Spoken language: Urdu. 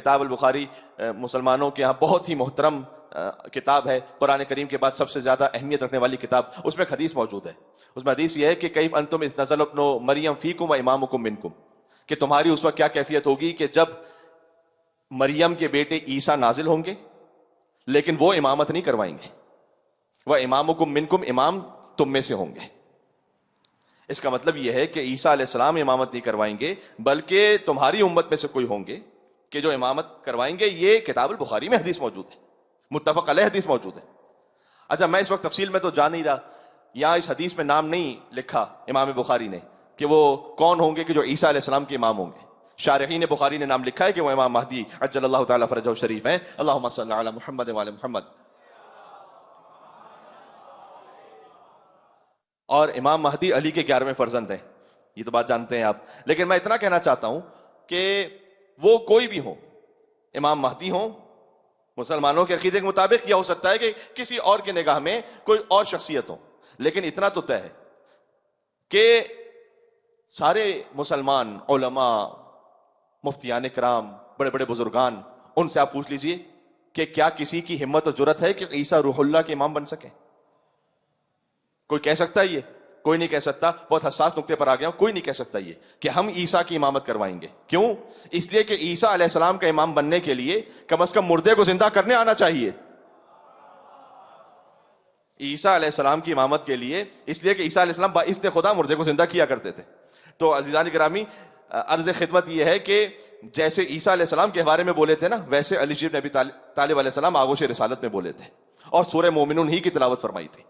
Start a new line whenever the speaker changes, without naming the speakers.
کتاب البخاری مسلمانوں کے یہاں بہت ہی محترم کتاب ہے، قرآن کریم کے بعد سب سے زیادہ اہمیت رکھنے والی کتاب۔ اس میں ایک حدیث موجود ہے، اس میں حدیث یہ ہے کہ کیف انتم اذ نزل ابن مریم فیکم و امامکم منکم، کہ تمہاری اس وقت کیا کیفیت ہوگی کہ جب مریم کے بیٹے عیسیٰ نازل ہوں گے لیکن وہ امامت نہیں کروائیں گے، وہ امامکم منکم، امام تم میں سے ہوں گے۔ اس کا مطلب یہ ہے کہ عیسیٰ علیہ السلام امامت نہیں کروائیں گے، بلکہ تمہاری امت میں سے کوئی ہوں گے کہ جو امامت کروائیں گے۔ یہ کتاب البخاری میں حدیث موجود ہے، متفق علیہ حدیث موجود ہے۔ اچھا، میں اس وقت تفصیل میں تو جا نہیں رہا، یہاں اس حدیث میں نام نہیں لکھا امام بخاری نے کہ وہ کون ہوں گے کہ جو عیسیٰ علیہ السلام کے امام ہوں گے۔ شارحین بخاری نے نام لکھا ہے کہ وہ امام مہدی عجل اللہ تعالیٰ فرجہ الشریف ہیں۔ اللہم صلی علی محمد وعلی محمد۔ اور امام مہدی علی کے 11ویں فرزند ہیں، یہ تو بات جانتے ہیں آپ، لیکن میں اتنا کہنا چاہتا ہوں کہ وہ کوئی بھی ہو، امام مہدی ہوں مسلمانوں کے عقیدے کے مطابق، یا ہو سکتا ہے کہ کسی اور کی نگاہ میں کوئی اور شخصیت ہو، لیکن اتنا تو طے ہے کہ سارے مسلمان علماء، مفتیان کرام، بڑے بڑے بزرگان، ان سے آپ پوچھ لیجئے کہ کیا کسی کی ہمت اور جرت ہے کہ عیسیٰ روح اللہ کے امام بن سکے؟ کوئی کہہ سکتا ہے یہ؟ کوئی نہیں کہہ سکتا۔ بہت حساس نقطے پر آ گیا ہوں، کوئی نہیں کہہ سکتا یہ کہ ہم عیسیٰ کی امامت کروائیں گے۔ کیوں؟ اس لیے کہ عیسیٰ علیہ السلام کا امام بننے کے لیے کم از کم مردے کو زندہ کرنے آنا چاہیے۔ عیسیٰ علیہ السلام کی امامت کے لیے، اس لیے کہ عیسیٰ علیہ السلام باذن خدا مردے کو زندہ کیا کرتے تھے۔ تو عزیزان گرامی، عرض خدمت یہ ہے کہ جیسے عیسیٰ علیہ السلام کے بارے میں بولے تھے نا، ویسے علی بن ابی طالب علیہ السلام آغوش رسالت میں بولے تھے اور سورہ مومنون ہی کی تلاوت فرمائی تھی۔